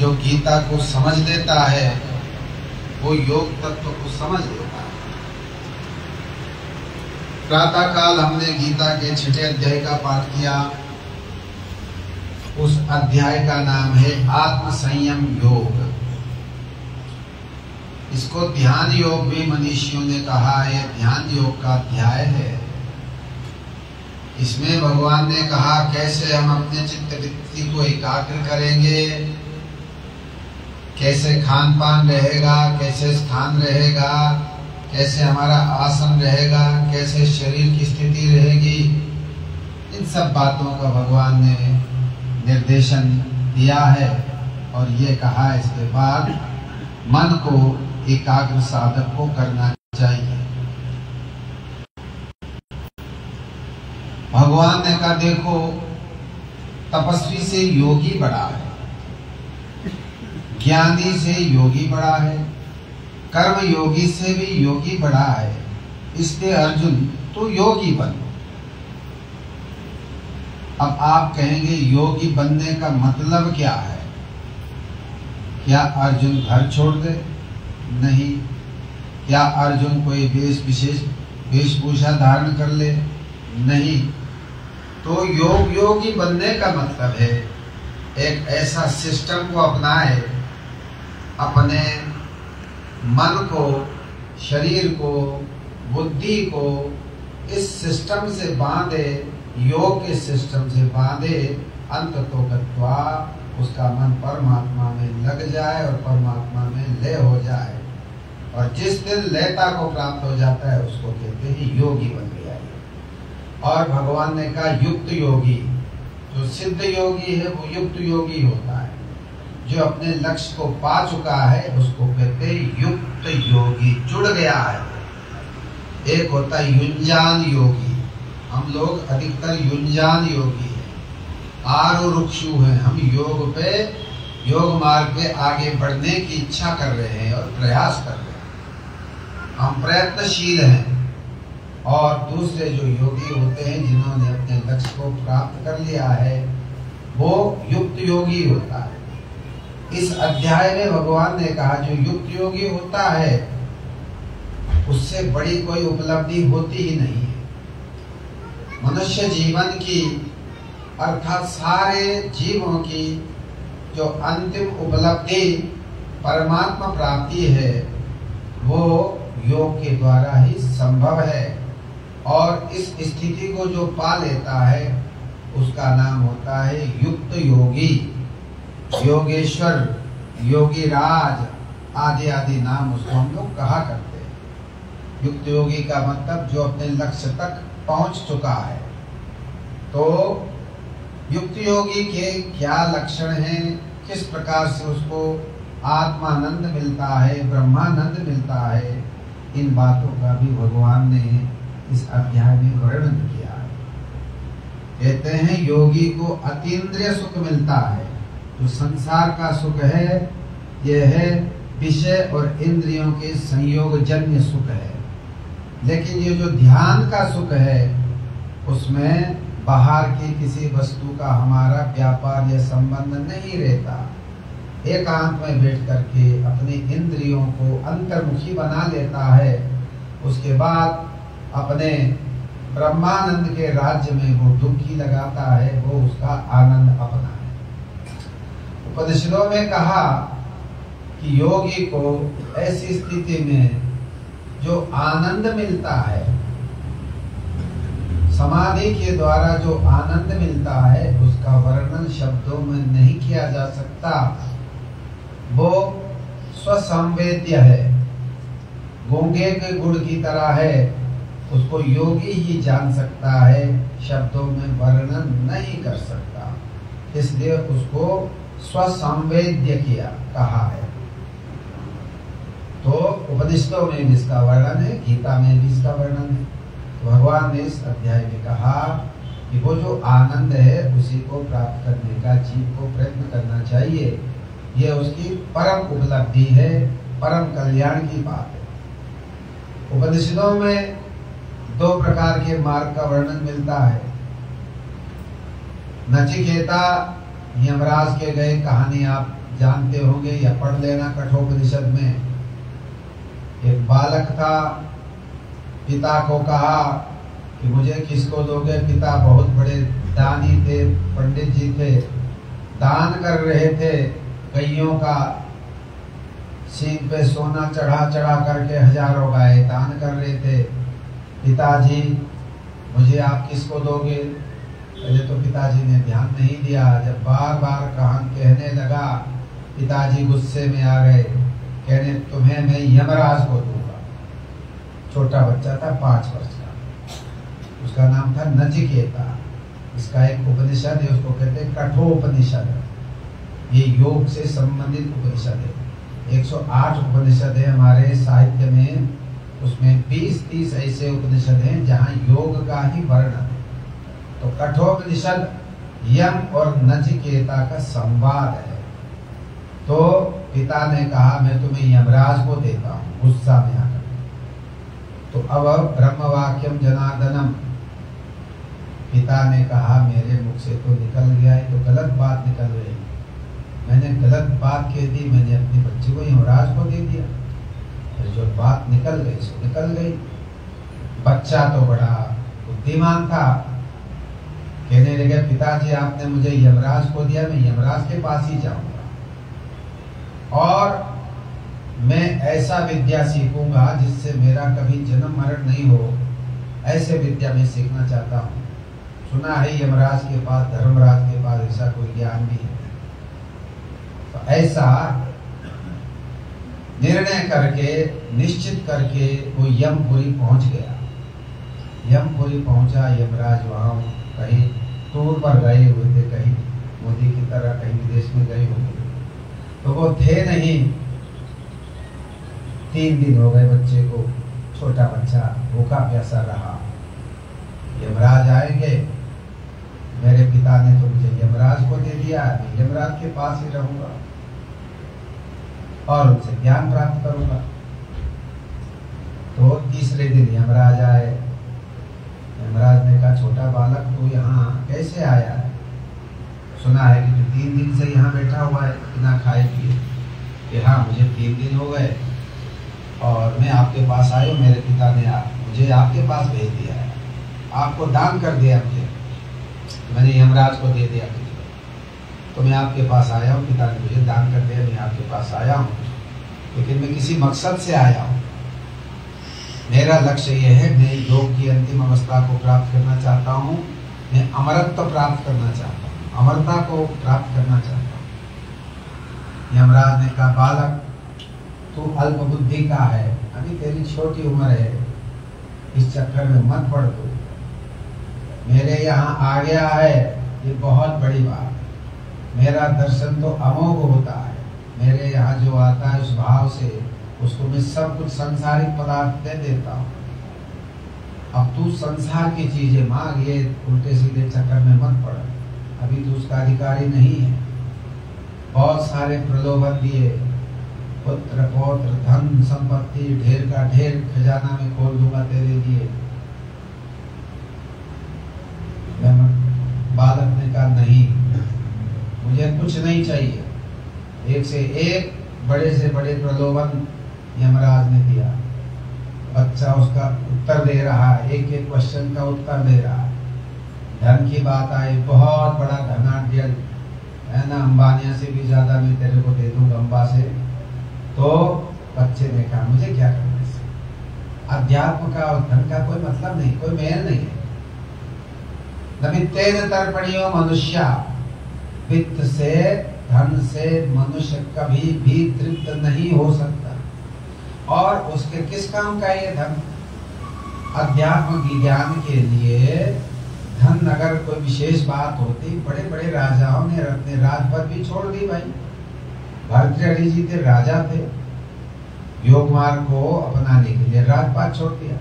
जो गीता को समझ लेता है वो योग तत्व को समझ लेता है। प्रातः काल हमने गीता के 6 अध्याय का पाठ किया। उस अध्याय का नाम है आत्म संयम योग। इसको ध्यान योग भी मनीषियों ने कहा है, ध्यान योग का अध्याय है। इसमें भगवान ने कहा कैसे हम अपने चित्त वृत्ति को एकाग्र करेंगे, कैसे खान पान रहेगा, कैसे स्थान रहेगा, कैसे हमारा आसन रहेगा, कैसे शरीर की स्थिति रहेगी। इन सब बातों का भगवान ने निर्देशन दिया है और ये कहा इसके बाद मन को एकाग्र साधक को करना चाहिए। भगवान ने कहा देखो तपस्वी से योगी बड़ा है, ज्ञानी से योगी बड़ा है, कर्म योगी से भी योगी बड़ा है, इसलिए अर्जुन तो योगी बन। अब आप कहेंगे योगी बनने का मतलब क्या है? क्या अर्जुन घर छोड़ दे? नहीं। क्या अर्जुन कोई वेशभूषा धारण कर ले? नहीं। तो योगी बनने का मतलब है एक ऐसा सिस्टम को अपनाए, अपने मन को, शरीर को, बुद्धि को इस सिस्टम से बांधे, योग के सिस्टम से बांधे, अंततो गत्वा उसका मन परमात्मा में लग जाए और परमात्मा में लय हो जाए। और जिस दिन लयता को प्राप्त हो जाता है उसको कहते हैं योगी बन गया। और भगवान ने कहा युक्त योगी, जो सिद्ध योगी है वो युक्त योगी होता है। जो अपने लक्ष्य को पा चुका है उसको कहते हैं युक्त योगी, जुड़ गया है। एक होता है युंजान योगी, हम लोग अधिकतर युंजान योगी हैं, आरुरुक्षु हैं। हम योग पे, योग मार्ग पे आगे बढ़ने की इच्छा कर रहे हैं और प्रयास कर रहे हैं, हम प्रयत्नशील हैं। और दूसरे जो योगी होते हैं जिन्होंने अपने लक्ष्य को प्राप्त कर लिया है वो युक्त योगी होता है। इस अध्याय में भगवान ने कहा जो युक्त योगी होता है उससे बड़ी कोई उपलब्धि होती ही नहीं है। मनुष्य जीवन की अर्थात सारे जीवों की जो अंतिम उपलब्धि परमात्मा प्राप्ति है वो योग के द्वारा ही संभव है। और इस स्थिति को जो पा लेता है उसका नाम होता है युक्त योगी, योगेश्वर, योगी राज आदि आदि नाम उसको हम लोग कहा करते हैं। युक्त योगी का मतलब जो अपने लक्ष्य तक पहुंच चुका है। तो युक्त योगी के क्या लक्षण हैं, किस प्रकार से उसको आत्मानंद मिलता है, ब्रह्मानंद मिलता है, इन बातों का भी भगवान ने इस अध्याय में वर्णन किया है। कहते हैं योगी को अतीन्द्रिय सुख मिलता है। जो संसार का सुख है यह है विषय और इंद्रियों के संयोग जन्य सुख है। लेकिन ये जो ध्यान का सुख है उसमें बाहर की किसी वस्तु का हमारा व्यापार या संबंध नहीं रहता। एकांत में बैठ करके अपनी इंद्रियों को अंतर्मुखी बना लेता है। उसके बाद अपने ब्रह्मानंद के राज्य में वो डुबकी लगाता है, वो उसका आनंद अपना है। उपनिषदों में कहा कि योगी को ऐसी स्थिति में जो आनंद मिलता है, समाधि के द्वारा जो आनंद मिलता है उसका वर्णन शब्दों में नहीं किया जा सकता। वो स्वसंवेद्य है, गूंगे के गुड़ की तरह है। उसको योगी ही जान सकता है, शब्दों में वर्णन नहीं कर सकता, इसलिए उसको स्वसंवेद्य किया कहा है। तो उपनिषदों में भी इसका वर्णन है, गीता में भी इसका वर्णन है। तो भगवान ने इस अध्याय में कहा कि वो जो आनंद है उसी को प्राप्त करने का जीव को प्रयत्न करना चाहिए। यह उसकी परम उपलब्धि है, परम कल्याण की बात है। उपनिषदों में 2 प्रकार के मार्ग का वर्णन मिलता है। नचिकेता यमराज के गए, कहानी आप जानते होंगे या पढ़ लेना कठोपनिषद में। एक बालक था, पिता को कहा कि मुझे किसको दोगे। पिता बहुत बड़े दानी थे, पंडित जी थे, दान कर रहे थे। गैयों का सींग पे सोना चढ़ा चढ़ा करके हजारों गाय दान कर रहे थे। पिताजी मुझे आप किसको दोगे। पहले तो पिताजी ने ध्यान नहीं दिया। जब बार बार कहने लगा, पिताजी गुस्से में आ गए, कहने तुम्हें मैं यमराज को दूंगा। छोटा बच्चा था, 5 वर्ष का, उसका नाम था नचिकेता। इसका एक उपनिषद है, उसको कहते हैं कठोपनिषद। ये योग से संबंधित उपनिषद है। 108 उपनिषद है हमारे साहित्य में, उसमें 20-30 ऐसे उपनिषद हैं जहाँ योग का ही वर्णन है। तो कठोपनिषद यम और नचिकेता का संवाद है। तो पिता ने कहा मैं तुम्हें यमराज को देता हूँ, गुस्सा में आकर। तो अब ब्रह्मवाक्यम जनार्दनम, पिता ने कहा मेरे मुख से तो निकल गया है, तो गलत बात निकल रही, मैंने गलत बात कह दी, मैंने अपने बच्चे को यमराज को दे दिया। फिर जो बात निकल गई सो निकल गई। बच्चा तो बड़ा बुद्धिमान था, कहने लगे पिताजी आपने मुझे यमराज को दिया, मैं यमराज के पास ही जाऊंगा और मैं ऐसा विद्या सीखूंगा जिससे मेरा कभी जन्म मरण नहीं हो। ऐसे विद्या मैं सीखना चाहता हूँ। सुना है यमराज के पास, धर्मराज के पास ऐसा कोई ज्ञान भी है। तो ऐसा निर्णय करके, निश्चित करके वो यमपुरी पहुंच गया। यमपुरी पहुंचा, यमराज वहां कहीं टूर पर गए हुए थे, कहीं मोदी की तरह कहीं विदेश में गए हुए, तो वो थे नहीं। 3 दिन हो गए बच्चे को, छोटा बच्चा भूखा प्यासा रहा। यमराज आएंगे, मेरे पिता ने तो मुझे यमराज को दे दिया, मैं यमराज के पास ही रहूंगा और उनसे ज्ञान प्राप्त करूंगा। तो तीसरे दिन यमराज आए। यमराज ने कहा छोटा बालक तू यहाँ कैसे आया है। सुना है कि तू 3 दिन से यहाँ बैठा हुआ है बिना खाए पिए। कि हाँ मुझे 3 दिन हो गए और मैं आपके पास आया, मेरे पिता ने मुझे आपके पास भेज दिया है, आपको दान कर दिया मुझे, मैंने यमराज को दे दिया तुझे, तो मैं आपके पास आया हूँ, पिता ने मुझे दान कर दिया, मैं आपके पास आया हूँ, लेकिन मैं किसी मकसद से आया हूँ। मेरा लक्ष्य यह है, मैं योग की अंतिम अवस्था को प्राप्त करना चाहता हूँ, मैं अमरत्व प्राप्त करना चाहता हूँ, अमरता को प्राप्त करना चाहता हूँ। यमराज ने कहा बालक तू अल्प बुद्धि का है, अभी तेरी छोटी उम्र है, इस चक्कर में मत पड़ तू। मेरे यहाँ आ गया है, ये बहुत बड़ी बात है। मेरा दर्शन तो अमोघ होता है, मेरे यहाँ जो आता है उस भाव से उसको मैं सब कुछ सांसारिक पदार्थ दे देता हूँ। अब तू संसार की चीजें मांग, ये उल्टे सीधे चक्कर में मत पड़, अभी तू उसका अधिकारी नहीं है। बहुत सारे प्रलोभन दिए, पुत्र पौत्र धन संपत्ति ढेर का ढेर खजाना में खोल दूंगा तेरे लिए। बालक ने कहा नहीं, मुझे कुछ नहीं चाहिए। एक से एक बड़े से बड़े प्रलोभन यमराज ने दिया। बच्चा उसका उत्तर दे रहा है, एक एक क्वेश्चन का उत्तर दे रहा है। धन की बात आई, बहुत बड़ा धनाढ्य है ना, अंबानिया से भी ज्यादा मैं तेरे को दे दूंगा, अंबा से। तो बच्चे ने कहा मुझे क्या करना इससे, अध्यात्म का और धन का कोई मतलब नहीं, कोई मेल नहीं है। नमित्तेन तर्पणियो मनुष्य, वित्त से धन से मनुष्य कभी भी तृप्त नहीं हो सकता। और उसके किस काम का ये धन? अध्यात्म ज्ञान के लिए धन अगर कोई विशेष बात होती, बड़े बड़े राजाओं ने अपने राजपद भी छोड़ दी भाई। भर्तृहरि जी थे, राजा थे, योग मार्ग को अपनाने के लिए राजपाट छोड़ दिया।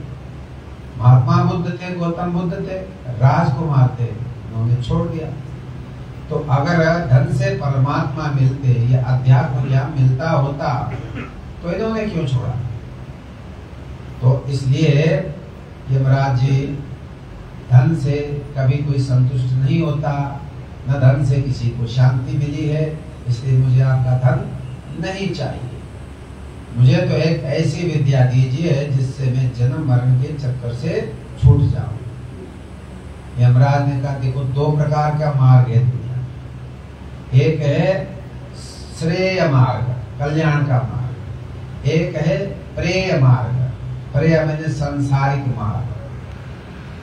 महात्मा बुद्ध थे, गौतम बुद्ध थे, राजकुमार थे, उन्होंने छोड़ दिया। तो अगर धन से परमात्मा मिलते या अध्यात्म ज्ञान मिलता होता तो इन्होंने क्यों छोड़ा? तो इसलिए यमराज जी, धन से कभी कोई संतुष्ट नहीं होता, न धन से किसी को शांति मिली है, इसलिए मुझे आपका धन नहीं चाहिए। मुझे तो एक ऐसी विद्या दीजिए जिससे मैं जन्म मरण के चक्कर से छूट जाऊं। यमराज ने कहा देखो, दो प्रकार का मार्ग है दुनिया। एक है श्रेय मार्ग, कल्याण का मार्ग। एक है प्रेय मार्ग। प्रेय मैंने सांसारिक मार्ग।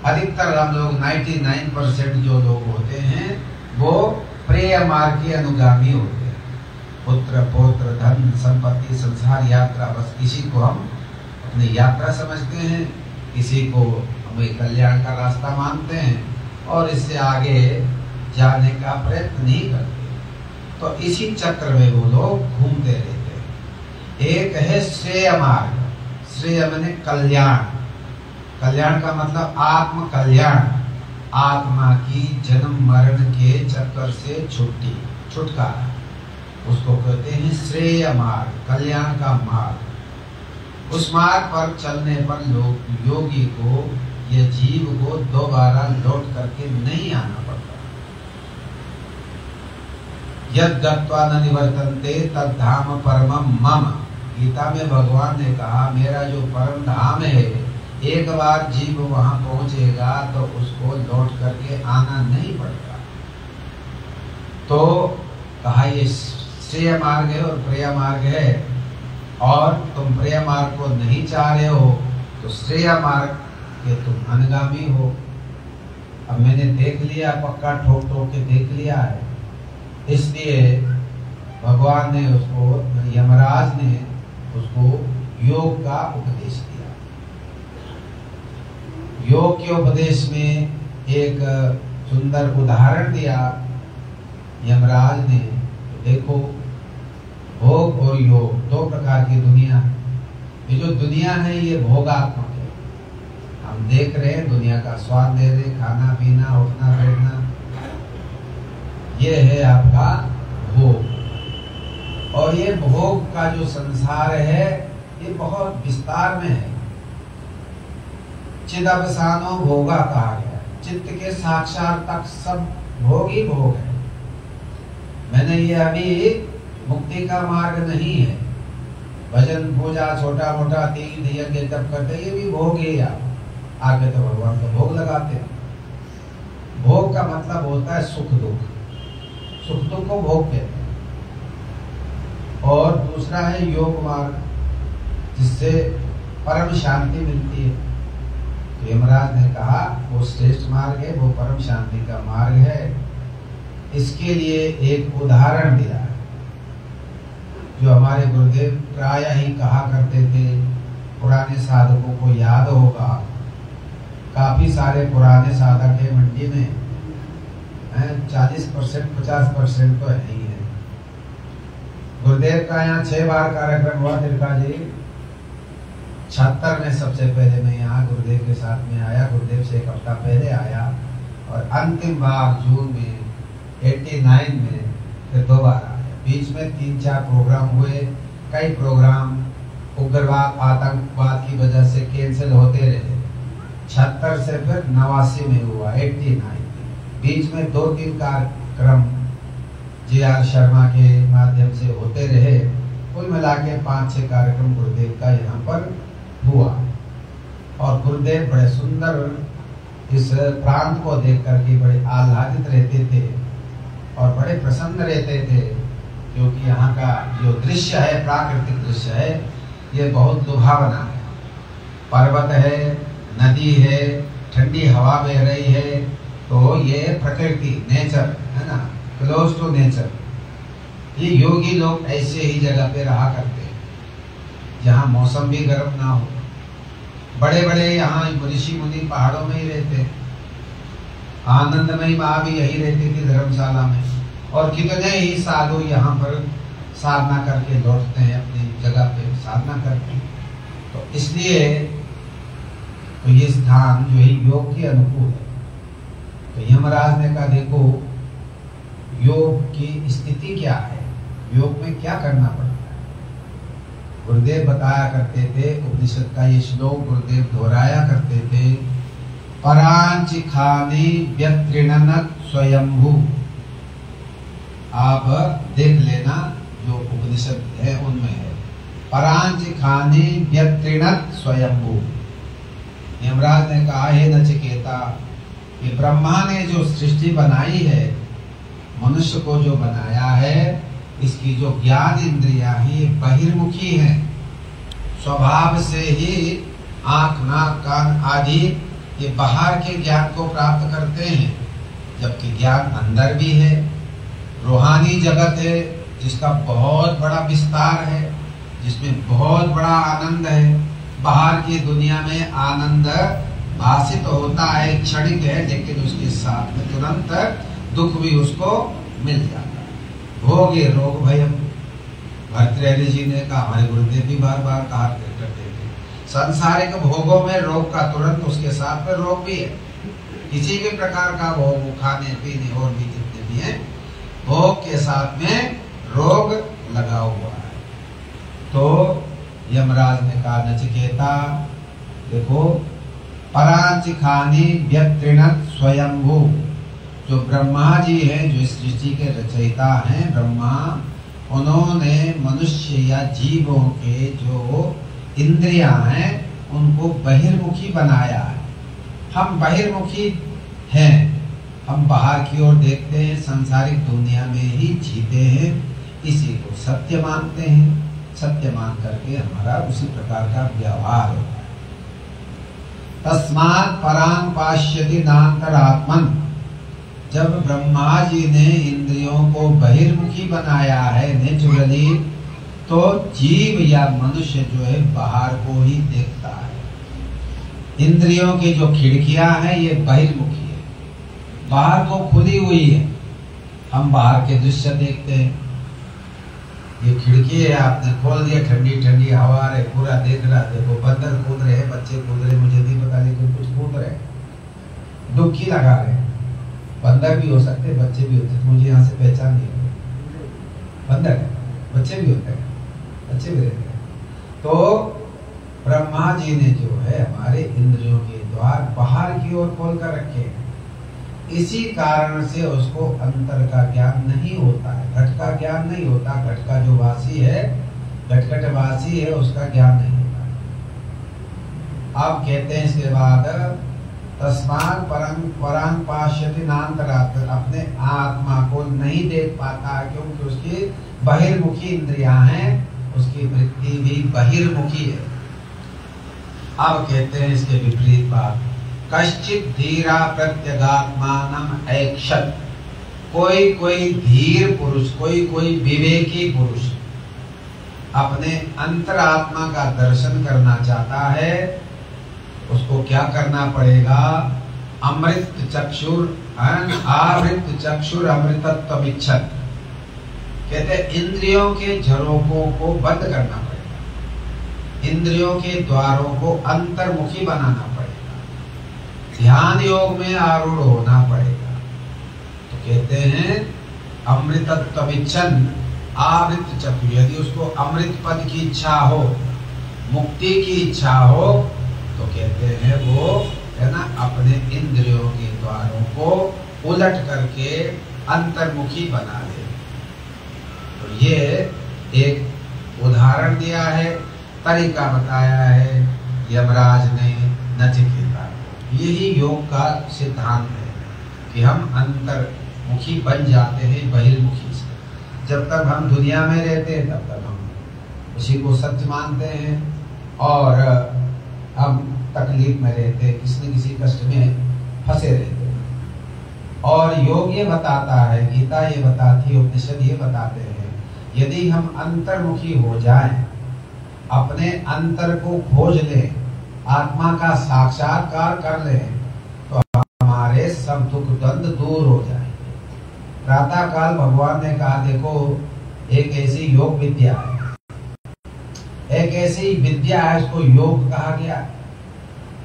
अधिकतर हम लोग 99% जो लोग होते हैं वो प्रेय मार्ग के अनुगामी होते हैं। पुत्र पौत्र धन संपत्ति संसार यात्रा, बस इसी को हम अपनी यात्रा समझते हैं, इसी को हमें कल्याण का रास्ता मानते हैं और इससे आगे जाने का प्रयत्न नहीं करते। तो इसी चक्र में वो लोग घूमते रहते हैं। एक है श्रेय मार्ग। श्रेय माने कल्याण। कल्याण का मतलब आत्म कल्याण, आत्मा की जन्म मरण के चक्कर से छुटकारा, उसको कहते हैं श्रेय मार्ग, कल्याण का मार्ग। उस मार्ग पर चलने पर लोग योगी को या जीव को दोबारा लौट करके नहीं आना पड़ता। यद गत्वा न निवर्तन्ते तद धाम परमम मम। गीता में भगवान ने कहा मेरा जो परम धाम है, एक बार जीव वहां पहुंचेगा तो उसको लौट करके आना नहीं पड़ेगा। तो कहा ये श्रेय मार्ग है और प्रेय मार्ग है, और तुम प्रेय मार्ग को नहीं चाह रहे हो तो श्रेय मार्ग के तुम अनुगामी हो। अब मैंने देख लिया, पक्का ठोक के देख लिया है, इसलिए भगवान ने उसको, यमराज ने उसको योग का उपदेश दिया। योग के उपदेश में एक सुंदर उदाहरण दिया यमराज ने। देखो, भोग और योग दो प्रकार की दुनिया है। ये जो दुनिया है ये भोगात्मक है। हम देख रहे हैं, दुनिया का स्वाद ले रहे, खाना पीना उठना बैठना, ये है आपका भोग। और ये भोग का जो संसार है ये बहुत विस्तार में है। चिदवसानो भोगा कहा गया, चित्त के साक्षात तक सब भोग ही भोग है। मैंने ये अभी मुक्ति का मार्ग नहीं है। भजन पूजा छोटा मोटा तीन यज्ञ जप करते, ये भी भोग ही आप आगे तो भगवान का भोग लगाते हैं। भोग का मतलब होता है सुख दुख, सुख दुख को भोग कहते हैं। और दूसरा है योग मार्ग, जिससे परम शांति मिलती है। तो यमराज ने कहा वो श्रेष्ठ मार्ग है, वो परम शांति का मार्ग है। इसके लिए एक उदाहरण दिया है जो हमारे गुरुदेव प्राय ही कहा करते थे। पुराने साधकों को याद होगा, काफी सारे पुराने साधक है मंडी में, 40% 50% तो है ही है। गुरुदेव का यहाँ 6 बार कार्यक्रम हुआ तिलका जी। 76 में सबसे पहले मैं यहाँ गुरुदेव के साथ में आया, गुरुदेव से 1 हफ्ता पहले आया, और अंतिम बार जून में 89 में फिर 2 बार आया। बीच में 3-4 प्रोग्राम हुए, कई प्रोग्राम उग्रवाद आतंकवाद की वजह से कैंसिल होते रहे। 76 से फिर 89 में हुआ, 89 बीच में 2-3 कार्यक्रम JR शर्मा के माध्यम से होते रहे। कुल मिला के 5-6 कार्यक्रम गुरुदेव का यहाँ पर हुआ। और गुरुदेव बड़े सुंदर इस प्रांत को देख करके बड़े आह्लादित रहते थे और बड़े प्रसन्न रहते थे, क्योंकि यहाँ का जो दृश्य है, प्राकृतिक दृश्य है, ये बहुत लुभावना है। पर्वत है, नदी है, ठंडी हवा बह रही है, तो ये प्रकृति, नेचर है ना, क्लोज टू नेचर। ये योगी लोग ऐसे ही जगह पे रहा करते हैं जहाँ मौसम भी गर्म ना हो। बड़े बड़े यहाँ ऋषि मुनि पहाड़ों में ही रहते हैं। आनंदमयी माँ भी यही रहती थी धर्मशाला में, और कितने ही साधु यहाँ पर साधना करके लौटते हैं, अपनी जगह पे साधना करते हैं। तो इसलिए तो ये स्थान जो है योग के अनुकूल है। तो यमराज ने कहा देखो, योग की स्थिति क्या है, योग में क्या करना पड़ता है। गुरुदेव बताया करते थे, उपनिषद का ये श्लोक गुरुदेव दोहराया करते थे, परांचिखानि व्यत्रिणन स्वयंभू आप देख लेना, जो उपनिषद है उनमें है। परांच खानी व्यत्रिणत स्वयंभू। यमराज ने कहा, हे नचिकेता, कि ब्रह्मा ने जो सृष्टि बनाई है, मनुष्य को जो बनाया है, इसकी जो ज्ञान इंद्रियां हैं बहिर्मुखी हैं। स्वभाव से ही आंख, नाक, कान आदि ये बाहर के ज्ञान को प्राप्त करते हैं, जबकि ज्ञान अंदर भी है। रूहानी जगत है जिसका बहुत बड़ा विस्तार है, जिसमें बहुत बड़ा आनंद है। बाहर की दुनिया में आनंद भाषित होता है, क्षणिक है, लेकिन उसके साथ में तुरंत दुख भी उसको मिल जाता है। भोगे रोग भयम। भर्तृहरि जी ने कहा, हमारे गुरुदेव भी बार बार कहा करते थे, सांसारिक भोगों में रोग का तुरंत उसके साथ में रोग भी है। किसी भी प्रकार का भोग, खाने पीने और भी जितने भी हैं, भोग के साथ में रोग लगा हुआ है। तो यमराज ने कहा, नचिकेता देखो, परांच खानी व्यत्रिणत स्वयंभू। जो ब्रह्मा जी हैं, जो इस सृष्टि के रचयिता हैं ब्रह्मा, उन्होंने मनुष्य या जीवों के जो इंद्रियां हैं उनको बहिर्मुखी बनाया है। हम बहिर्मुखी हैं, हम बाहर की ओर देखते हैं, सांसारिक दुनिया में ही जीते हैं, इसी को सत्य मानते हैं। सत्य मान करके हमारा उसी प्रकार का व्यवहार होता है। तस्मात् परां पाश्यति नान्तरात्मन्। जब ब्रह्मा जी ने इंद्रियों को बहिर्मुखी बनाया है नेचुरली, तो जीव या मनुष्य जो है बाहर को ही देखता है। इंद्रियों की जो खिड़कियां हैं ये बहिर्मुखी है, बाहर को खुली हुई है। हम बाहर के दृश्य देखते हैं, ये खिड़की है, आपने खोल दिया, ठंडी ठंडी हवा है, पूरा देख रहा। देखो बंदर कूद रहे हैं, बच्चे कूद रहे, मुझे नहीं पता, लेकिन कुछ कूद रहे, डुबकी लगा रहे। बंदर भी हो सकते, बच्चे भी होते, मुझे यहाँ से पहचान नहीं होती। बंदर है, बच्चे भी होते हैं, बच्चे भी रहते हैं। तो ब्रह्मा जी ने जो है हमारे इंद्रियों के द्वार बाहर की ओर खोल कर रखे हैं। इसी कारण से उसको अंतर का ज्ञान नहीं होता है, घट का ज्ञान नहीं होता। घट का जो वासी है, घटघट वासी है, उसका ज्ञान नहीं होता। अब कहते हैं इसके बाद, तस्मात् परां पाश्यति नान्तरात्। अपने आत्मा को नहीं देख पाता क्योंकि उसकी बहिर्मुखी इंद्रियां हैं, उसकी वृत्ति भी बहिर्मुखी है। अब कहते हैं इसके विपरीत बात, कश्चित धीरा प्रत्यगात्मानम् ऐक्षत। कोई कोई धीर पुरुष, कोई कोई विवेकी पुरुष अपने अंतरात्मा का दर्शन करना चाहता है, उसको क्या करना पड़ेगा? अमृत चक्षुर आवृत चक्षुर अमृतत्वमिच्छत्। कहते इंद्रियों के झरोकों को बंद करना पड़ेगा, इंद्रियों के द्वारों को अंतर्मुखी बनाना पड़ेगा, ध्यान योग में आरूढ़ होना पड़ेगा। तो कहते हैं अमृतत्वमिच्छन् आवृत चक्षु। यदि उसको अमृत पद की इच्छा हो, मुक्ति की इच्छा हो, तो कहते हैं वो है ना, अपने इंद्रियों के द्वारों को उलट करके अंतर्मुखी बना ले। तो ये एक उदाहरण दिया है, तरीका बताया है यमराज ने नचिकेता को। यही योग का सिद्धांत है कि हम अंतर्मुखी बन जाते हैं बहिर्मुखी से। जब तक हम दुनिया में रहते हैं तब तक हम उसी को सत्य मानते हैं और हम तकलीफ में रहते हैं, किसी न किसी कष्ट में फंसे रहते हैं। और योग ये बताता है, गीता ये बताती है, उपनिषद ये बताते हैं, यदि हम अंतर्मुखी हो जाएं, अपने अंतर को खोज लें, आत्मा का साक्षात्कार कर लें, तो हमारे सब दुख द्वंद दूर हो जाएंगे। प्रातः काल भगवान ने कहा, देखो एक ऐसी योग विद्या है, एक ऐसी विद्या है, इसको योग कहा गया।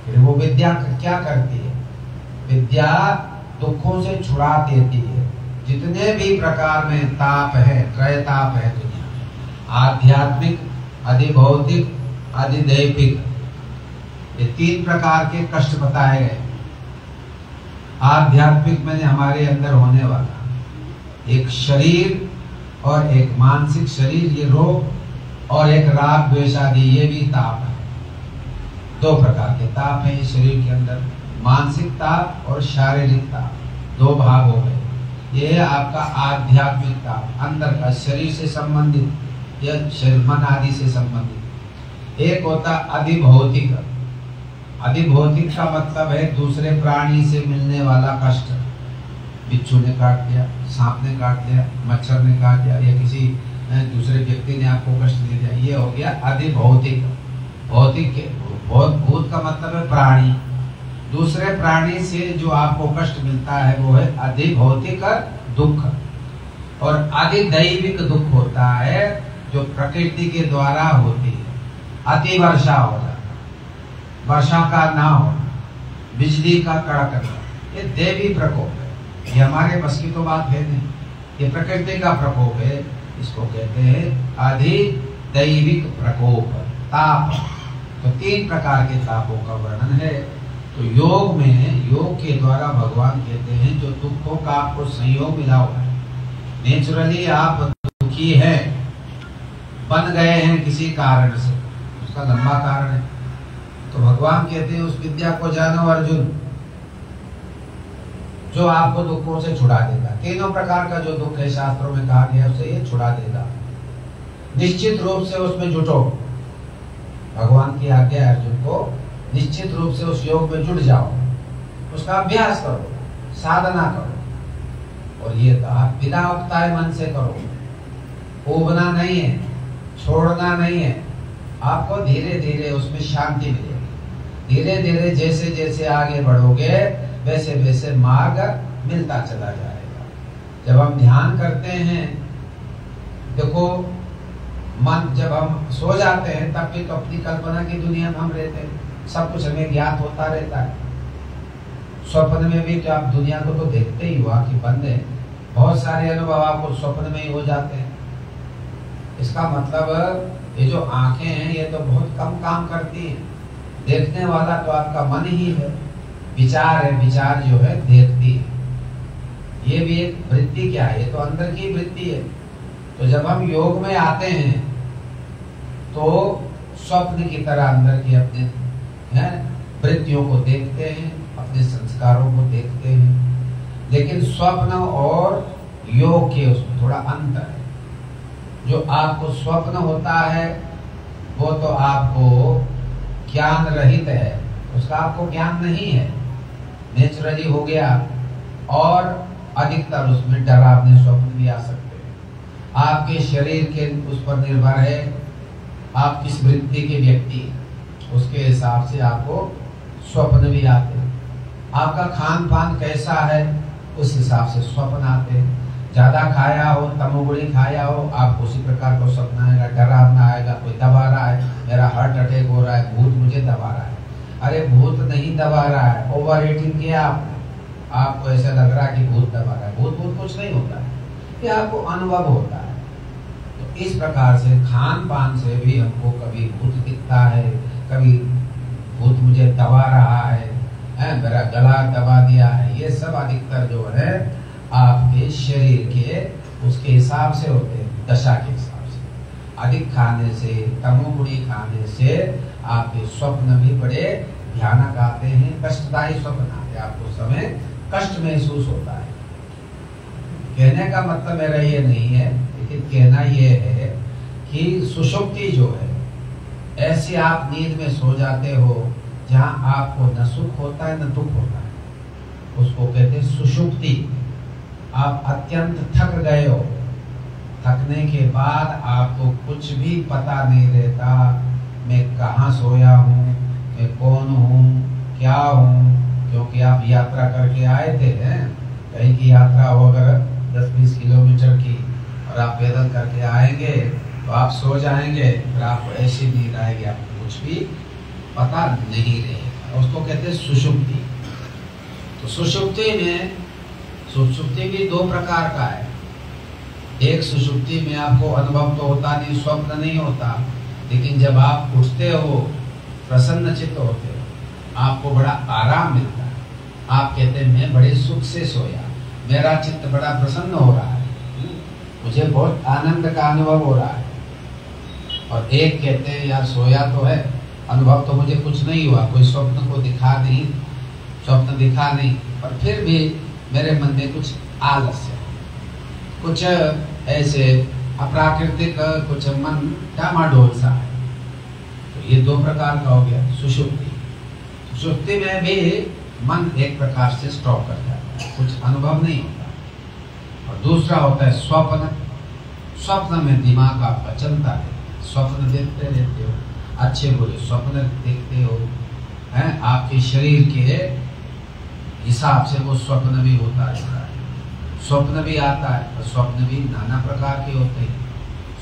फिर वो विद्या क्या करती है? विद्या दुखों से छुड़ा देती है। जितने भी प्रकार में ताप है, त्रय ताप है दुनिया में, आध्यात्मिक, अधिभौतिक, अधिदैविक, ये तीन प्रकार के कष्ट बताए गए। आध्यात्मिक में हमारे अंदर होने वाला, एक शरीर और एक मानसिक शरीर, ये रोग, और एक राग द्वेष आदि, ये भी ताप है। दो प्रकार के ताप हैं इस शरीर के अंदर, मानसिक ताप और शारीरिक ताप, दो भाग हो गए। ये है आपका आध्यात्मिक ताप, अंदर का, शरीर से संबंधित या शरीर मन आदि से संबंधित। एक होता अधिभौतिक। अधिभौतिक का मतलब है दूसरे प्राणी से मिलने वाला कष्ट। बिच्छू ने काट दिया, सांप ने काट दिया, मच्छर ने काट दिया, या किसी दूसरे व्यक्ति ने आपको कष्ट दे दिया, ये हो गया अधिभौतिक। भौतिक के भूत का मतलब है प्राणी, दूसरे प्राणी से जो आपको कष्ट मिलता है वो है अधिभौतिक दुख। और अधिदैविक दुख होता है जो प्रकृति के द्वारा होती है। अति वर्षा हो जाना, वर्षा का ना होना, बिजली का कड़कना, ये देवी प्रकोप है। ये हमारे बस की तो बात है नहीं, ये प्रकृति का प्रकोप है। इसको कहते हैं अधिदैविक प्रकोप, ताप। तो तीन प्रकार के तापों का वर्णन है। तो योग में, योग के द्वारा भगवान कहते हैं जो दुखों का आपको संयोग मिला हुआ है, नेचुरली आप दुखी हैं, बन गए हैं किसी कारण से, उसका लंबा कारण है, तो भगवान कहते हैं उस विद्या को जानो अर्जुन, जो आपको दुखों से छुड़ा देगा। तीनों प्रकार का जो दुख है शास्त्रों में कहा गया उसे ये छुड़ा देगा। निश्चित रूप से उसमें जुटो, भगवान की आज्ञा है अर्जुन को, निश्चित रूप से उस योग में जुट जाओ, उसका अभ्यास करो, साधना करो। और ये बिना उकताए मन से करो, उबना नहीं है, छोड़ना नहीं है। आपको धीरे धीरे उसमें शांति मिलेगी। धीरे धीरे जैसे जैसे आगे बढ़ोगे वैसे वैसे मार्ग मिलता चला जाएगा। जब हम ध्यान करते हैं, देखो मन, जब हम सो जाते हैं तब भी तो अपनी कल्पना की दुनिया में हम रहते हैं, सब कुछ हमें ज्ञात होता रहता है। स्वप्न में भी तो आप दुनिया को तो देखते ही हो, आंखें बंद है, बहुत सारे अनुभव आपको स्वप्न में ही हो जाते हैं। इसका मतलब ये जो आंखें हैं ये तो बहुत कम काम करती हैं, देखने वाला तो आपका मन ही है, विचार है, विचार जो है देखती है। ये भी एक वृत्ति क्या है, ये तो अंदर की वृत्ति है। तो जब हम योग में आते हैं तो स्वप्न की तरह अंदर की अपने वृत्तियों को देखते हैं, अपने संस्कारों को देखते हैं। लेकिन स्वप्न और योग के उसमें थोड़ा अंतर है। जो आपको स्वप्न होता है वो तो आपको ज्ञान रहित है, उसका आपको ज्ञान नहीं है, नेचुरली हो गया। और अधिकतर उसमें डरावने स्वप्न भी आ सकते हैं। आपके शरीर के उस पर निर्भर है, आप किस वृत्ति के व्यक्ति हैं, उसके हिसाब से आपको स्वप्न भी आते हैं। आपका खान पान कैसा है उस हिसाब से स्वप्न आते हैं। ज्यादा खाया हो, तमोगुणी खाया हो, आपको उसी प्रकार का स्वप्न आएगा, डरावना आएगा, कोई दबा रहा है, मेरा हार्ट अटैक हो रहा है, भूत मुझे दबा रहा है। अरे भूत नहीं दबा रहा है, ओवर ईटिंग किया आपने, आपको ऐसा लग रहा है कि भूत दबा रहा है। भूत कुछ नहीं होता है, ये आपको अनुभव होता है। तो इस प्रकार से खान पान से भी हमको कभी भूत दिखता है, कभी भूत मुझे दबा रहा है, मेरा गला दबा दिया है। ये सब अधिकतर जो है आपके शरीर के उसके हिसाब से होते हैं, दशा के हिसाब से। अधिक खाने से, तमोगुणी खाने से आपके स्वप्न भी बड़े भयानक आते हैं, कष्टदायी स्वप्न आते हैं, आपको समय कष्ट महसूस होता है। कहने का मतलब मेरा ये नहीं है, लेकिन कहना ये है कि सुषुप्ति जो है, ऐसे आप नींद में सो जाते हो जहाँ आपको न सुख होता है न दुख होता है, उसको कहते हैं सुषुप्ति। आप अत्यंत थक गए हो, थकने के बाद आपको कुछ भी पता नहीं रहता, मैं कहाँ सोया हूँ, मैं कौन हूँ, क्या हूँ, क्योंकि आप यात्रा करके आए थे। कहीं की यात्रा हो अगर 10-20 किलोमीटर की और आप पैदल करके आएंगे तो आप सो जाएंगे, फिर आपको ऐसी नींद आएगी, आपको कुछ भी पता नहीं रहेगा। उसको कहते हैं सुषुप्ति। तो सुषुप्ति में, सुषुप्ति भी दो प्रकार का है। एक सुषुप्ति में आपको अनुभव तो होता नहीं, स्वप्न नहीं होता, लेकिन जब आप उठते हो प्रसन्न चित्त होते हो, आपको बड़ा आराम मिलता है। आप कहते हैं मैं बड़े सुख से सोया, मेरा चित्त बड़ा प्रसन्न हो रहा है, मुझे बहुत आनंद का अनुभव हो रहा है। और एक कहते हैं यार सोया तो है, अनुभव तो मुझे कुछ नहीं हुआ, कोई स्वप्न को दिखा नहीं, स्वप्न दिखा नहीं, पर फिर भी मेरे मन में कुछ आलस्य, कुछ ऐसे अप्राकृतिक, कुछ मन डामाडोल सा है। तो ये दो प्रकार का हो गया सुषुप्ति। सुषुप्ति में भी मन एक प्रकार से स्टॉप कर जाता है, कुछ अनुभव नहीं होता। और दूसरा होता है स्वप्न। स्वप्न में दिमाग आपका चलता है, स्वप्न देखते रहते हो, अच्छे बुरे स्वप्न देखते हो, हैं आपके शरीर के हिसाब से वो स्वप्न भी होता रहता है। स्वप्न भी आता है और स्वप्न भी नाना प्रकार के होते हैं।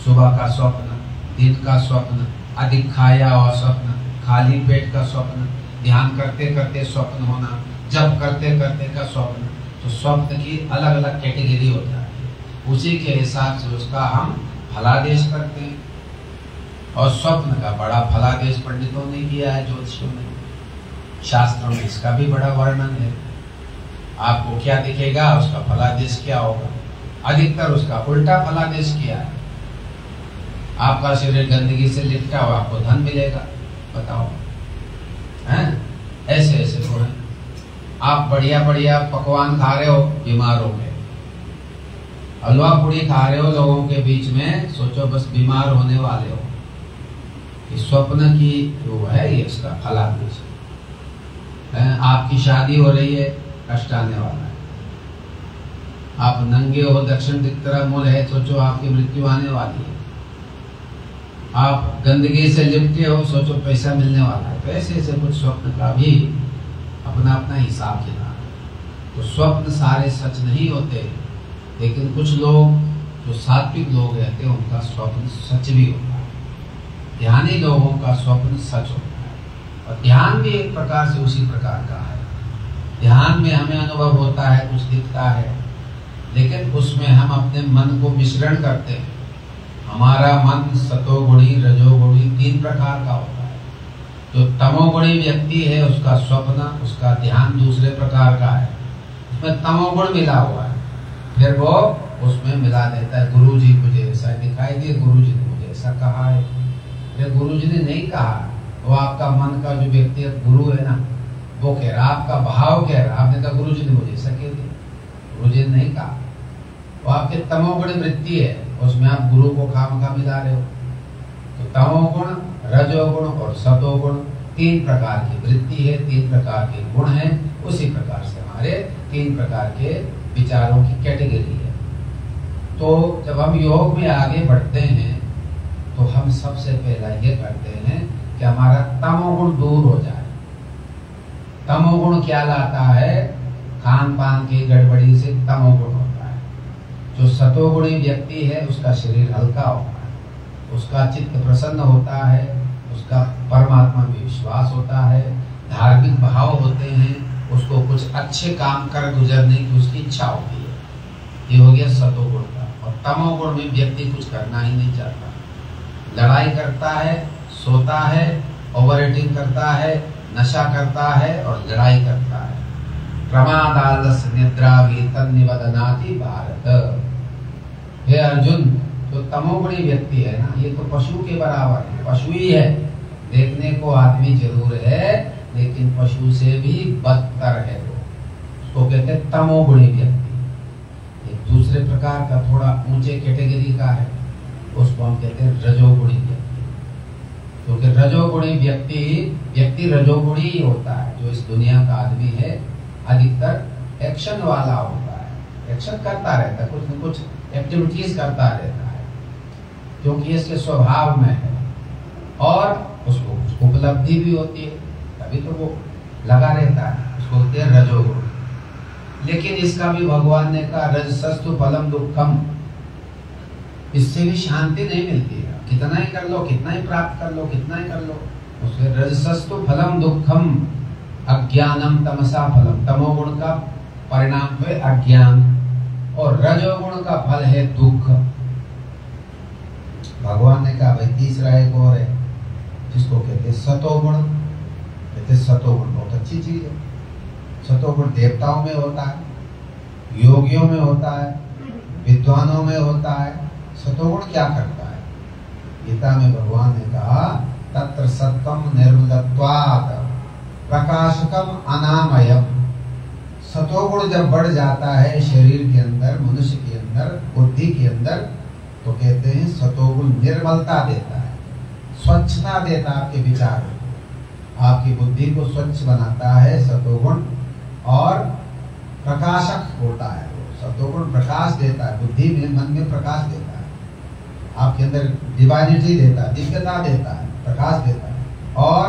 सुबह का स्वप्न, दिन का स्वप्न, अधिक खाया हुआ स्वप्न, खाली पेट का स्वप्न, ध्यान करते करते स्वप्न होना, जप करते करते का स्वप्न। तो स्वप्न की अलग अलग कैटेगरी होता है, उसी के हिसाब से उसका हम फलादेश करते हैं। और स्वप्न का बड़ा फलादेश पंडितों ने किया है, ज्योतिषों ने, शास्त्रों में इसका भी बड़ा वर्णन है। आपको क्या दिखेगा, उसका फलादेश क्या होगा। अधिकतर उसका उल्टा फलादेश किया है। आपका शरीर गंदगी से लिपटा हो, आपको धन मिलेगा, बताओ, हैं? ऐसे ऐसे तो है। आप बढ़िया बढ़िया पकवान खा रहे हो, बीमार हो गए। हलवा पूड़ी खा रहे हो लोगों के बीच में, सोचो बस बीमार होने वाले हो। इस स्वप्न की जो है ये इसका फलादेश है। आपकी शादी हो रही है, कष्ट आने वाला है। आप नंगे हो, दक्षिण दिख तरफ मुड़ है, सोचो आपकी मृत्यु आने वाली है। आप गंदगी से लिपटे हो, सोचो पैसा मिलने वाला है। तो ऐसे ऐसे कुछ स्वप्न का भी अपना अपना हिसाब किताब है। तो स्वप्न सारे सच नहीं होते, लेकिन कुछ लोग जो सात्विक लोग रहते हैं उनका स्वप्न सच भी होता है। ध्यानी लोगों का स्वप्न सच होता है। और ध्यान भी एक प्रकार से उसी प्रकार का है। ध्यान में हमें अनुभव होता है, कुछ दिखता है, लेकिन उसमें हम अपने मन को मिश्रण करते हैं। हमारा मन सतोगुणी, रजोगुणी तीन प्रकार का होता है। जो तमोगुणी व्यक्ति है उसका स्वप्न, उसका ध्यान दूसरे प्रकार का है, उसमें तमोगुण मिला हुआ है। फिर वो उसमें मिला देता है, गुरुजी मुझे ऐसा दिखाई दिए, गुरुजी ने मुझे ऐसा कहा है। अरे गुरुजी ने नहीं कहा, वो आपका मन का जो व्यक्ति गुरु है ना, वो कह रहा, आपका भाव कह रहा। आपने कहा गुरुजी ने मुझे ऐसा कह दिया, गुरुजी ने नहीं कहा। वो आपके तमोगुण वृत्ति है, उसमें आप गुरु को खामखा मिला रहे हो। तो तमोगुण, रजोगुण और सतोगुण तीन प्रकार की वृत्ति है, तीन प्रकार के गुण हैं। उसी प्रकार से हमारे तीन प्रकार के विचारों की कैटेगरी है। तो जब हम योग में आगे बढ़ते हैं तो हम सबसे पहला ये करते हैं कि हमारा तमोगुण दूर हो जाए। तमोगुण क्या लाता है? खान पान की गड़बड़ी से तमोगुण होता है। जो सतोगुणी व्यक्ति है उसका शरीर हल्का होता है, उसका चित्त प्रसन्न होता है, उसका परमात्मा में विश्वास होता है, धार्मिक भाव होते हैं, उसको कुछ अच्छे काम कर गुजरने की उसकी इच्छा होती है। ये हो गया सतोगुण का। और तमोगुण में व्यक्ति कुछ करना ही नहीं चाहता, लड़ाई करता है, सोता है, ओवर ईटिंग करता है, नशा करता है और लड़ाई करता है। प्रमादालस्य निद्रा भी तन्निवदनाति भारत। हे अर्जुन, जो तमोगुणी व्यक्ति है ना, ये तो पशु के बराबर है, पशु ही है। देखने को आदमी जरूर है, लेकिन पशु से भी बदतर है वो। उसको कहते हैं तमोगुणी व्यक्ति। एक दूसरे प्रकार का थोड़ा ऊंचे कैटेगरी का है, उसको हम कहते हैं रजोगुणी व्यक्ति। क्योंकि रजोगुणी व्यक्ति रजोगुणी ही होता है। जो इस दुनिया का आदमी है अधिकतर एक्शन वाला होता है, एक्शन करता रहता है, कुछ न कुछ एक्टिविटीज करता रहता है, क्योंकि इसके स्वभाव में है। और उसको उपलब्धि भी होती है, तभी तो वो लगा रहता है, उसको कहते हैं रजोगुण। लेकिन इसका भी भगवान ने कहा रजसस्तु फलम दुःखम, इससे भी शांति नहीं मिलती है। कितना ही कर लो, कितना ही प्राप्त कर लो, कितना ही कर लो, उसके रजसस्तु फलम दुःखम अज्ञानम तमसा फलम। तमोगुण का परिणाम है अज्ञान और रजोगुण का फल है दुख। भगवान ने कहा भाई तीसरा एक और है जिसको कहते हैं सतोगुण। कहते सतोगुण बहुत अच्छी चीज है। सतोगुण देवताओं में होता है, योगियों में होता है, विद्वानों में होता है। सतोगुण क्या करता है? गीता में भगवान ने कहा तत्र सत्वम निर्मलत्वात् प्रकाशकम अनामयम। सतोगुण जब बढ़ जाता है शरीर के अंदर, मनुष्य के अंदर, बुद्धि के अंदर, तो कहते हैं सतोगुण निर्मलता देता है, स्वच्छता देता है आपके विचार, आपकी बुद्धि को स्वच्छ बनाता है सतोगुण, और प्रकाशक होता है। सतोगुण प्रकाश देता है, बुद्धि में, मन में प्रकाश देता है, आपके अंदर डिवाइनिटी देता है, दिव्यता देता है, प्रकाश देता है। और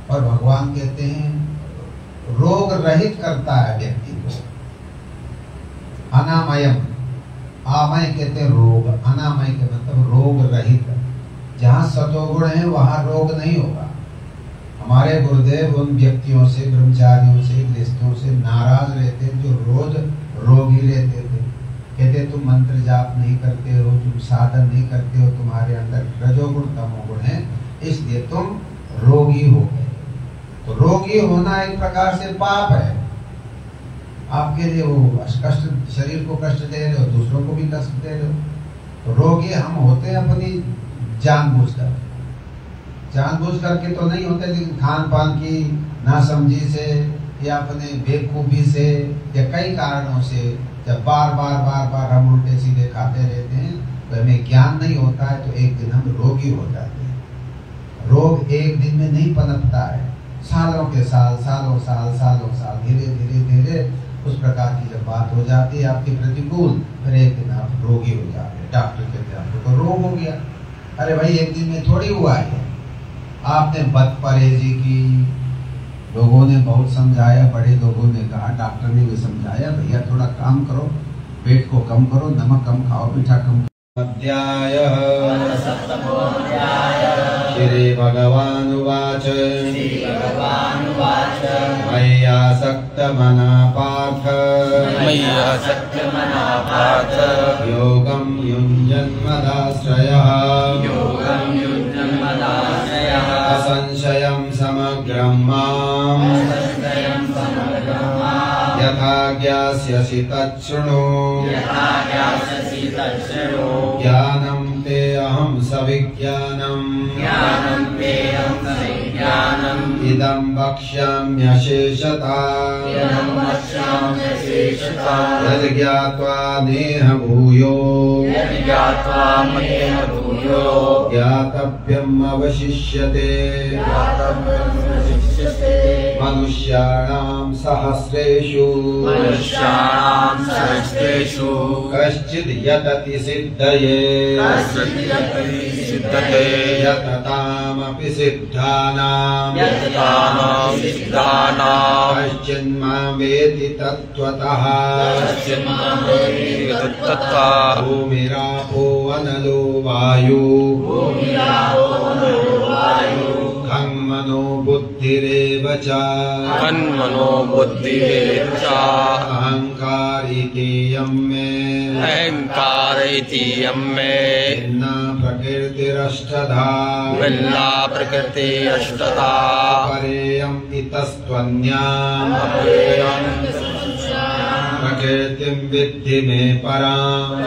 भगवान कहते हैं रोग रहित करता है व्यक्ति को। अनामयम, आमय कहते हैं रोग, अनामय के मतलब रोग रहित। जहाँ सतोगुण है वहाँ रोग नहीं होगा। हमारे गुरुदेव उन व्यक्तियों से, ब्रह्मचारियों से, गृहस्थों से नाराज रहते जो रोज रोगी रहते थे। कहते तुम मंत्र जाप नहीं करते हो, तुम साधन नहीं करते हो, तुम्हारे अंदर रजोगुण तमोगुण है, इसलिए तुम रोगी हो गए। तो रोगी होना एक प्रकार से पाप है। आपके लिए वो कष्ट, शरीर को कष्ट दे रहे हो, दूसरों को भी कष्ट दे रहे हो। तो रोगी हम होते हैं अपनी जानबूझकर, जानबूझ करके तो नहीं होते, लेकिन खान पान की नासमझी से या अपने बेवकूफी से या कई कारणों से जब बार बार हम उल्टे सीधे खाते रहते हैं तो हमें ज्ञान नहीं होता है, तो एक दिन हम रोगी हो जाते हैं। रोग एक दिन में नहीं पनपता है, सालों के साल, सालों साल धीरे धीरे उस प्रकार की जब बात हो जाती है आपके प्रतिकूल, फिर एक दिन आप रोगी हो जाते हैं। डॉक्टर कहते हैं आपको तो रोग हो गया। अरे भाई एक दिन में थोड़ी हुआ है, आपने बद परहेजी की, लोगों ने बहुत समझाया, बड़े लोगों ने कहा, डॉक्टर ने भी समझाया, भैया थोड़ा काम करो, पेट को कम करो, नमक कम खाओ, मीठा कम। अध्याय श्री भगवानुवाच मय्यासक्तमना पार्थ योगं युञ्जन्मदाश्रयः असंशयं समग्रं माम् यथा ज्ञास्यसि तच्छृणु ज्ञानं ते अहं सविज्ञानम् इदं वक्ष्याम्यशेषतः यज्ञात्वा नेह भूयो ज्ञातव्यम् अवशिष्यते मनुष्याणां सहस्रेषु कश्चिद् यतति सिद्धये यततामपि सिद्धानां कश्चिन्मां वेति तत्त्वतः भूमिरापो अनलो वायु मनो बुद्धिरेव च अहंकार इति यम्मे भिन्ना प्रकृतिरष्टधा परेयम् इतस्त्वन्याम् प्रकृतिं विद्धि मे पराम्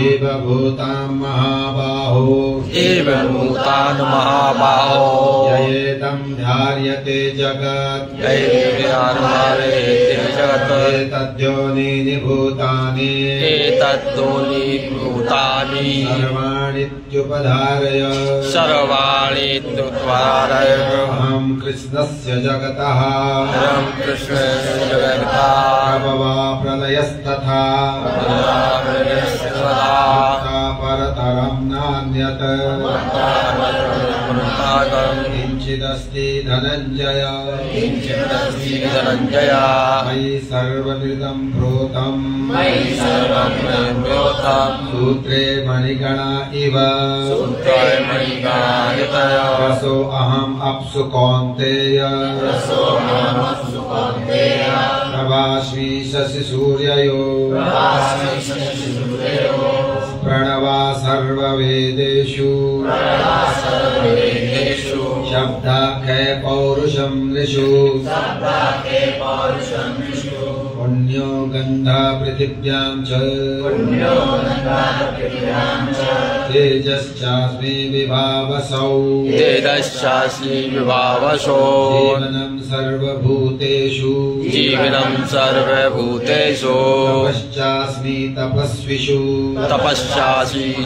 एव भूतां महाबाहो ययेदं ध्यायते जगत् एतद्योनीनि भूतानि सर्वाणि अहं कृष्णस्य जगतः प्रभवा प्रलयस्तथा परतरं नान्यत् किञ्चिदस्ति धनञ्जय मयि सर्वमिदं प्रोतम् सूत्रे मणिगणा इव रसो अहम् अप्सु कौन्तेय प्रभास्मि शशि सूर्ययो प्रणवा सर्ववेदेषु शब्दाख्ये पौरुषं नृषु पुण्य पुण्यो गन्धा पृथिव्यां च तेजश्चास्मि विभावसौ जीवनं सर्वभूतेषु तपश्चास्मि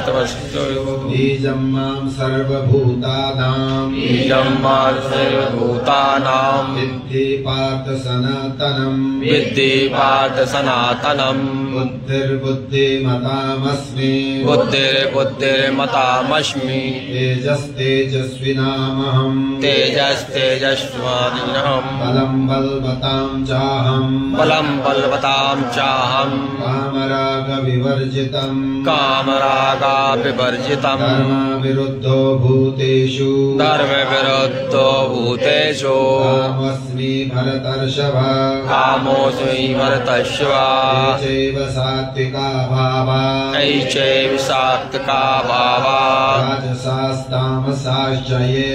तपस्विषु बीजं मां सर्वभूतानां विद्धि पार्थ सनातनं बुद्धिर्बुद्धिमतामस्मि तेजस्तेजस्विनामहं बलं बलवतां चाहं कामरागविवर्जितं धर्मविरुद्धो भूतेषु कामोऽस्मि भरतर्षभ चैव सात्विका भावा राजसास्तामसाश्च ये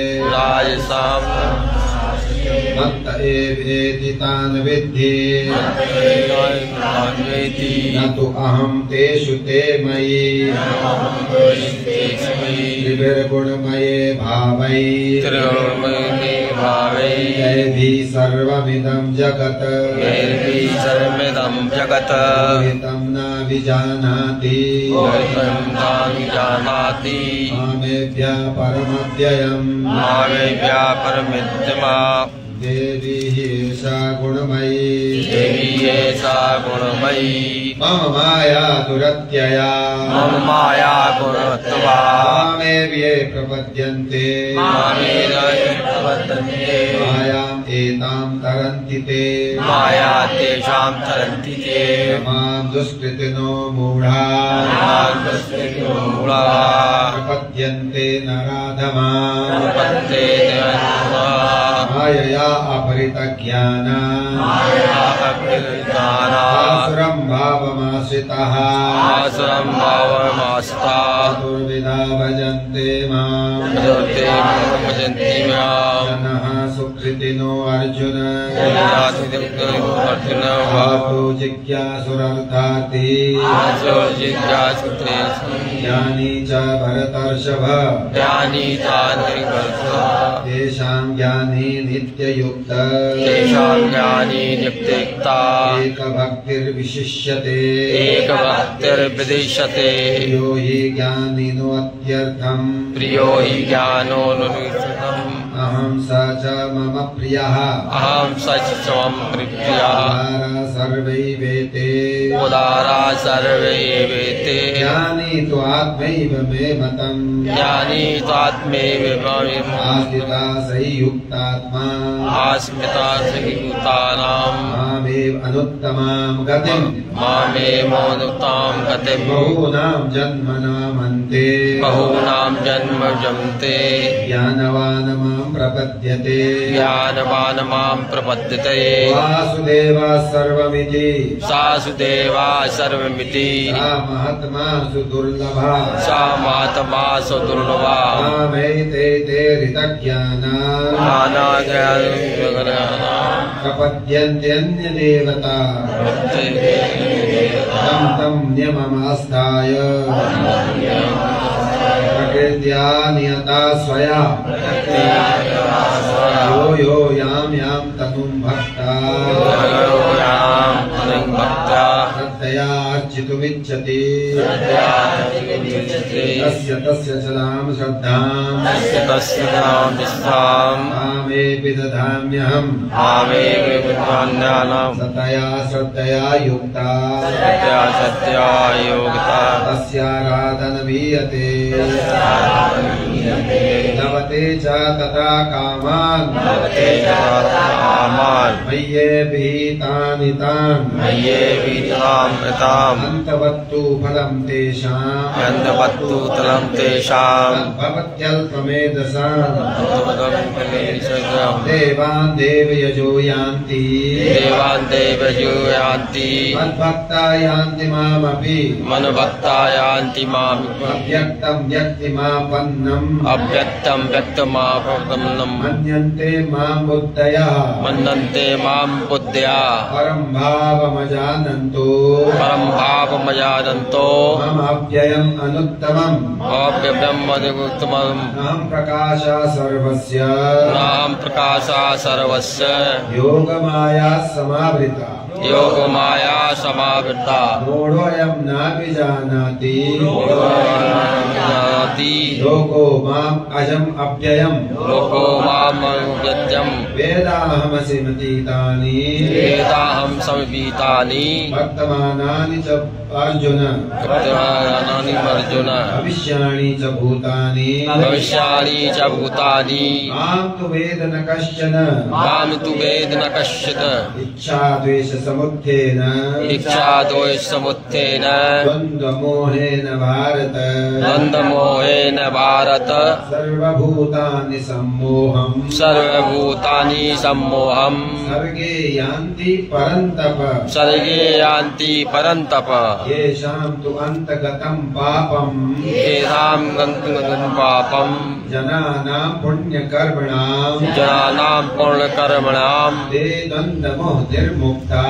मत्त एवेति तान् विद्धि न तु अहं तेषु ते मयि त्रिभिर्गुणमये भावै यैभिः सर्वमिदं जगत् मोहितं न विजानाति मामेभ्यः परमव्ययम् देवी एषा गुणमयी मम माया दुरत्यया मामेव्ये प्रपद्यन्ते मायाम् एतां तरन्ति ते मां दुष्कृतिनो मूढा प्रपद्यन्ते नराधमा मायया अपहृतज्ञाना आसुरं भावमाश्रितः चतुर्विधा भजन्ते मां जनः सुकृतिनो अर्जुन भावो जिज्ञासुरर्थार्थी ज्ञानी च भरतर्षभ तेषां ज्ञानी नित्ययुक्ता एकभक्तिर्विशिष्यते प्रियो हि ज्ञानिनोऽत्यर्थम् अहं स च मम प्रियः उदारा सर्वैवेते ज्ञानी तु आत्मैव मे मतम् आस्मिता संयुक्तात्मा मामेव अनुत्तमां गतिम् बहूनां जन्मनामन्ते ज्ञानवान् मां प्रपद्यते वासुदेवा सर्वमिति सा महात्मा सुदुर्लभा मामेते हृतज्ञाना प्रपद्यन्त्यन्यदेवता तं नियममास्थाय प्रकृत्या नियता स्वया यो यां तनुं भक्ता श्रद्धया अर्चितुमिच्छति तस्य चलां श्रद्धां मामेऽपि ददाम्यहम् सतया श्रद्धया युक्ता तस्याराधनमीयते लभते च तथा कामान् मय्येभितानि तान् अन्तवत्तु फलं तेषां भवत्यल्पमेधसाम् देवान् देवयजो यान्ति मद्भक्ता यान्ति मामपि अव्यक्तं व्यक्तिमापन्नं व्यक्तमापदमनम् मन्यन्ते मां बुद्धयः मन्यन्ते मां बुद्धया परं भावमजानन्तो परं भावमजानन्तो मम अव्ययम् अनुत्तमम् अव्ययम् अनुत्तमम् अहं प्रकाशः सर्वस्य नाम प्रकाशः सर्वस्य योगमाया समावृता योगमाया समावृता मूढोऽयं नाभिजानाति जानाति लोको माम् अजम् अव्ययम् लोको माम् अव्ययम् वेदाहमसिमतीतानि वेदाहं समवेतानि वर्तमानानि च अर्जुन वर्तमानानि अर्जुन भविष्याणि च भूतानि भविष्याणि च भूतानि मां तु वेद न कश्चन मां तु वेद न कश्चित् इच्छा द्वेष समुत्थेन इच्छा दोष समुत्थेन द्वन्द्वमोहेन भारत द्वन्द्वमोहेन भारत सर्वभूतानि सम्मोहम् सर्वभूतानि सम्मोहम् सर्गे यान्ति परन्तप सर्गे यान्ति परन्तप येषां तु अन्तगतं पापम् येषां गन्तुं पापम् जनानां पुण्यकर्मणां जनानां पूर्णकर्मणां ते द्वन्द्वमोहनिर्मुक्ता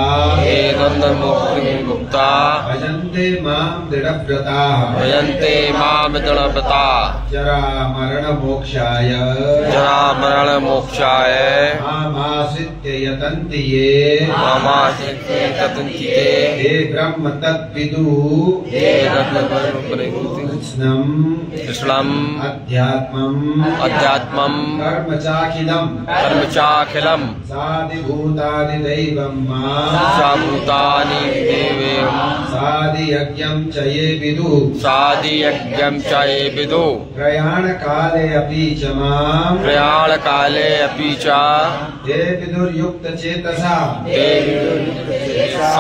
ये द्वन्द्वमुक्ता भजन्ते मां दृढव्रताः भजन्ते मां दृढव्रता जरामरणमोक्षाय जरामरणमोक्षाय मामाश्रित्य यतन्ति ये मामाश्रित्य यतन्ति ते ब्रह्म तद्विदुः कृष्णम् अध्यात्मम् कर्म चाखिलम् साधिभूतादिदैवं मां साभूतानि देवं साधियज्ञं च ये विदुः साधियज्ञं च ये विदुः प्रयाणकाले अपि च मां प्रयाणकाले अपि च ते विदुर्युक्तचेतसा ते विदुर्युक्तचेतसा।